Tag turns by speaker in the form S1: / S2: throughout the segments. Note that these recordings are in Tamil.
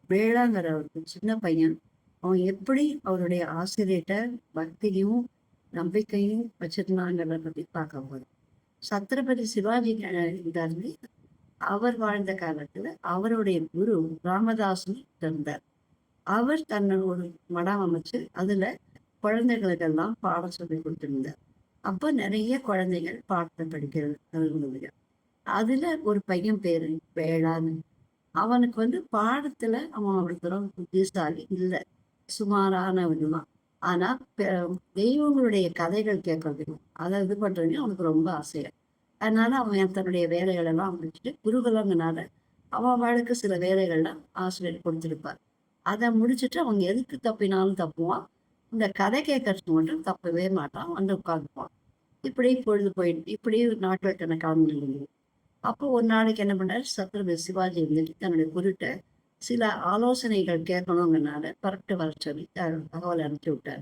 S1: வேளாங்கிற ஒரு சின்ன பையன் அவன் எப்படி அவருடைய ஆசிரியர்கிட்ட பக்தியும் நம்பிக்கையும் வச்சிருந்தாங்கிறத பத்தி பார்க்கும்போது சத்ரபதி சிவாஜி இருந்தாரு. அவர் வாழ்ந்த காலத்துல அவருடைய குரு ராமதாஸ்னு இருந்தார். அவர் தன்னை ஒரு மடம் அமைச்சு அதுல குழந்தைகளுக்கெல்லாம் பாடம் சொல்லி கொடுத்திருந்தார். அப்ப நிறைய குழந்தைகள் பாடத்தை படிக்கிறது. அதுல ஒரு பையன் பேரு வேளான்னு. அவனுக்கு பாடத்துல அவன் அவ்வளோ புத்திசாலி இல்லை, சுமாரானவன். ஆனா தெய்வங்களுடைய கதைகள் கேட்கறதுக்கும் அதை இது பண்றதுக்கும் அவனுக்கு ரொம்ப ஆசையா. அதனால அவன் தன்னுடைய வேலைகள் எல்லாம் முடிச்சுட்டு குருகுலங்கனால அவன் அவளுக்கு சில வேலைகள்லாம் ஆசிரியர் கொடுத்துருப்பார். அதை முடிச்சுட்டு அவங்க எதுக்கு தப்பினாலும் தப்புவான். இந்த கதை கேட்கறதுக்கு மட்டும் தப்பவே மாட்டான், உட்காந்துப்பான். இப்படி பொழுது போயிட்டு இப்படி நாட்கள் கணக்காக இருந்தது. அப்போ ஒரு நாளைக்கு என்ன பண்ணாரு, சத்ரபதி சிவாஜி தன்னுடைய குருட்ட சில ஆலோசனைகள் கேட்கணுங்கிறனால பரப்பிட்டு வர சொல்லி தகவல் அனுப்பிச்சு விட்டார்.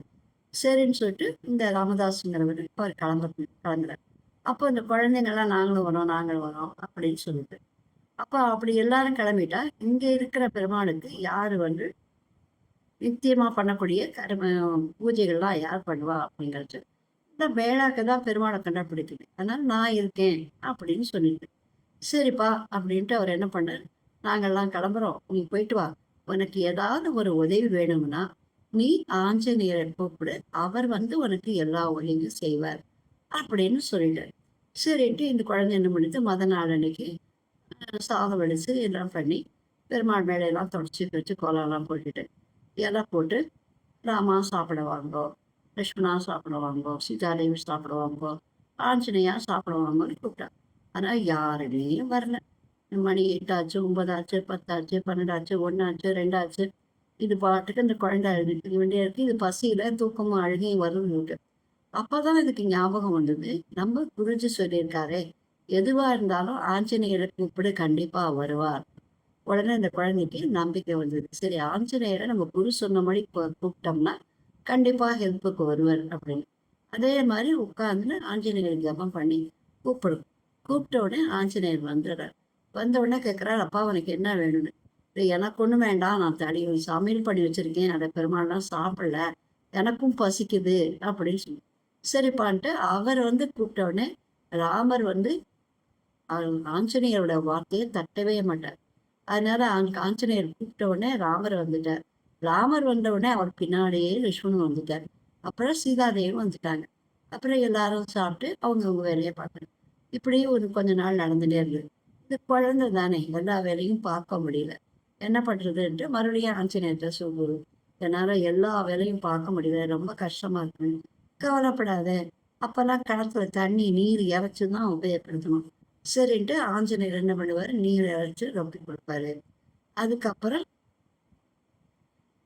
S1: சரின்னு சொல்லிட்டு இந்த ராமதாஸுங்கிறவர் அவர் கிளம்புறார். அப்போ இந்த குழந்தைங்கள்லாம் நாங்களும் வரோம் அப்படின்னு சொல்லிட்டு அப்போ அப்படி எல்லாரும் கிளம்பிட்டா இங்க இருக்கிற பெருமாளுக்கு யாரு நித்தியமா பண்ணக்கூடிய பூஜைகள்லாம் யார் பண்ணுவா அப்படிங்கிறது இந்த வேளாக்கு தான் பெருமாளை கண்டுபிடிக்குது. அதனால நான் இருக்கேன் அப்படின்னு சொல்லிட்டு சரிப்பா அப்படின்ட்டு அவர் என்ன பண்ணார், நாங்கள்லாம் கிளம்புறோம், நீ போயிட்டு வா, உனக்கு ஏதாவது ஒரு உதவி வேணும்னா நீ ஆஞ்சநேயரை கூப்பிடு, அவர் உனக்கு எல்லா உதவியும் செய்வார் அப்படின்னு சொல்லிட்டார். சரின்ட்டு இந்த குழந்தை என்ன பண்ணிட்டு நாள் அன்னைக்கு சாதம் வடித்து எல்லாம் பண்ணி பெருமாள் மேலையெல்லாம் தொடச்சி வச்சு கோலம்லாம் போட்டுட்டு எல்லாம் போட்டு ராமா சாப்பிட வாங்கோ, லட்சுமணா சாப்பிட வாங்கோ, சீதாதேவி சாப்பிட வாங்கோ, ஆஞ்சநேயா சாப்பிட வாங்கோன்னு கூப்பிட்டான். ஆனால் யாருமே வரல. மணி 8 ஆச்சு, 9 ஆச்சு, 10 ஆச்சு, 12 ஆச்சு, 1 ஆச்சு, 2 ஆச்சு. இது பாட்டுக்கு இந்த குழந்தை அழுதுக்க வேண்டிய இருக்கு. இது பசியில தூக்கமும் அழுகையும் வருது. அப்பதான் இதுக்கு ஞாபகம் வந்தது, நம்ம குருஜி சொல்லியிருக்காரே, எதுவா இருந்தாலும் ஆஞ்சநேயரை கூப்பிடு, கண்டிப்பா வருவார். உடனே இந்த குழந்தைக்கு நம்பிக்கை வந்தது. சரி, ஆஞ்சநேயரை நம்ம குரு சொன்ன மாதிரி கூப்பிட்டோம்னா கண்டிப்பா ஹெல்ப்புக்கு வருவார் அப்படின்னு. அதே மாதிரி உட்கார்ந்து ஆஞ்சநேயர் ஜபம் பண்ணி கூப்பிடும். கூப்பிட்ட உடனே ஆஞ்சநேயர் வந்துடுறார். வந்த உடனே கேட்குறாரு, அப்பா உனக்கு என்ன வேணும்னு. எனக்கு ஒன்றும் வேண்டாம், நான் சமையல் பண்ணி வச்சிருக்கேன், அதை பெருமாள்லாம் சாப்பிடல, எனக்கும் பசிக்குது அப்படின்னு சொல்லி. சரிப்பான்ட்டு அவர் கூப்பிட்ட உடனே ராமர் ஆஞ்சநேயரோட வார்த்தையை தட்டவே மாட்டார். அதனால ஆஞ்சநேயர் கூப்பிட்ட உடனே ராமர் வந்துட்டார். ராமர் வந்த உடனே அவர் பின்னாடியே லட்சுமணன் வந்துட்டார். அப்புறம் சீதாதேவி வந்துட்டாங்க. அப்புறம் எல்லாரும் சாப்பிட்டு அவங்கவுங்க வேலையை பார்த்தாங்க. இப்படி ஒரு கொஞ்ச நாள் நடந்துட்டே இருந்தது. இந்த குழந்தை தானே, எல்லா வேலையும் பார்க்க முடியல, என்ன பண்றதுன்ட்டு மறுபடியும் ஆஞ்சநேயர்கிட்ட சொல்லுது, என்னால எல்லா வேலையும் பார்க்க முடியல, ரொம்ப கஷ்டமா இருக்கு. கவலைப்படாத, அப்பெல்லாம் கிணத்துல தண்ணி நீர் இறைச்சுதான் உபயோகப்படுத்தணும். சரின்ட்டு ஆஞ்சநேயர் என்ன பண்ணுவாரு, நீர் இறைச்சு ரொப்பி கொடுப்பாரு. அதுக்கப்புறம்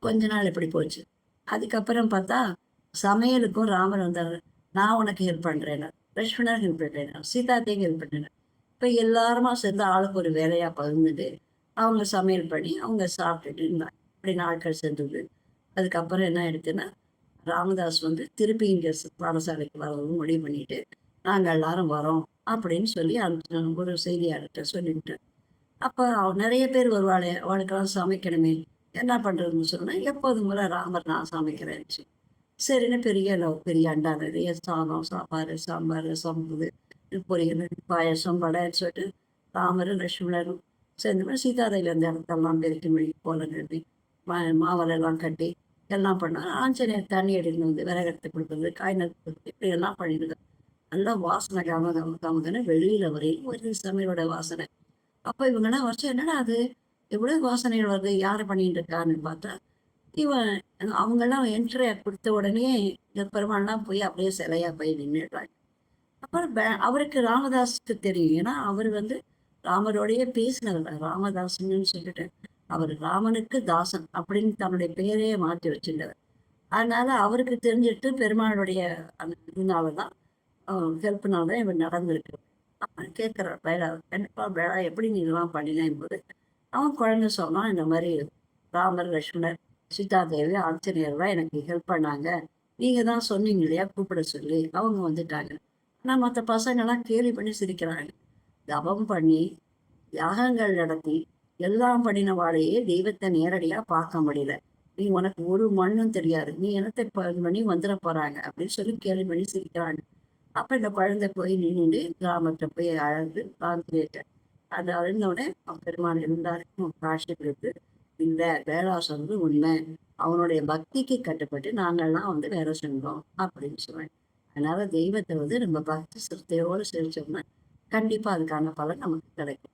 S1: கொஞ்ச நாள் எப்படி போச்சு. அதுக்கப்புறம் பார்த்தா சமையலுக்கும் ராமர் வந்தாரு. நான் உனக்கு ஹெல்ப் பண்றேன், லட்சுமணர் ஹெல்ப் பண்றேன், சீதாதேவி ஹெல்ப் பண்றேன். இப்ப எல்லாருமா சேர்ந்து ஆளுக்கு ஒரு வேலையா பகிர்ந்துட்டு அவங்க சமையல் பண்ணி அவங்க சாப்பிட்டுட்டு இருந்தாங்க. இப்படி நாட்கள் சென்றது. அதுக்கப்புறம் என்ன ஆயிடுச்சுன்னா, ராமதாஸ் திருப்பி இங்க பாடசாலைக்கு வரவும் முடிவு பண்ணிட்டு நாங்க எல்லாரும் வரோம் அப்படின்னு சொல்லி அந்த ஒரு செய்தியாளர்கிட்ட சொல்லிவிட்டேன். அப்ப நிறைய பேர் வருவாளே, அவளுக்கெல்லாம் சமைக்கணுமே, என்ன பண்றதுன்னு சொன்னா, எப்போதும் போல ராமர் நான் சமைக்கிறேன். சரின்னு பெரிய அண்டா நிறைய சாதம், சாப்பாடு, சாம்பார், சம்புது, பொரியல், பாயசம், வடைன்னு சொல்லிட்டு ராமர் லட்சுமணரும் சேர்ந்து சீதாதையில இருந்த இடத்தெல்லாம் பெருக்கி மொழி கோலம் கட்டி மாவலெல்லாம் கட்டி எல்லாம் பண்ணாங்க. ஆஞ்சநேயர் தண்ணி எடுக்கணும், விறகெடுத்து கொடுக்குறது, காய் நறுக்கு கொடுக்குறது, இப்படி எல்லாம் பண்ணிடுது. நல்லா வாசனை காமகன்னு வெளியில வரையும் ஒரு சமையலோட வாசனை. அப்ப இவங்கெல்லாம் வச்சு என்னடா அது எவ்வளவு வாசனைகள் வருது, யாரு பண்ணிட்டு இருக்கான்னு பார்த்தா இவன் அவங்கெல்லாம் என்ட்ரி கொடுத்த உடனே இந்த பெருமாள்லாம் போய் அப்படியே சிலையா போய் நின்றுடுறாங்க. அப்புறம் அவருக்கு ராமதாஸுக்கு தெரியும், ஏன்னா அவர் ராமரோடையே பேசினவர் ராமதாசன்னு சொல்லிட்டு, அவர் ராமனுக்கு தாசன் அப்படின்னு தன்னுடைய பெயரையே மாற்றி வச்சிருந்தவர். அதனால அவருக்கு தெரிஞ்சிட்டு பெருமாளுடைய அந்த இதனாலதான் ஹெல்ப்னால்தான் இவன் நடந்திருக்கு. அவன் கேட்கிறார் வேலை, கண்டிப்பா வேலை எப்படி நீ இதெல்லாம் பண்ணினேன் என்பது. அவன் குழந்தை சொன்னான், இந்த மாதிரி ராமர் லட்சுமணர் சீதாதேவி ஆஞ்சநேயர்லாம் எனக்கு ஹெல்ப் பண்ணாங்க, நீங்க தான் சொன்னீங்க இல்லையா கூப்பிட சொல்லி, அவங்க வந்துட்டாங்க. ஆனா மற்ற பசங்கள்லாம் கேலி பண்ணி சிரிக்கிறாங்க. தவம் பண்ணி யாகங்கள் நடத்தி எல்லாம் பண்ணினவாளையே தெய்வத்தை நேரடியா பார்க்க முடியல. நீ உனக்கு ஒரு மண்ணும் தெரியாது. நீ என்னத்த பண்ணி வந்துட போறாங்க அப்படின்னு சொல்லி கேள்வி பண்ணி சிரிக்கிறாங்க. அப்ப இந்த குழந்தை போய் நின்னுட்டு கிராமத்துல போய் அழுது ஆஞ்சநேயர்ட்ட. அது அழுந்தவுடனே பெருமாள் இருந்தாருக்கும் காட்சி கொடுத்து, இல்ல வேலா சொல்றது உண்மை. அவனுடைய பக்திக்கு கட்டுப்பட்டு நாங்கள்லாம் வேலை செஞ்சோம் அப்படின்னு சொன்னாங்க. அதனால தெய்வத்தை நம்ம பக்தி சிரத்தையோடு செலுத்தோம்னா கண்டிப்பா அதுக்கான பலன் நமக்கு கிடைக்கும்.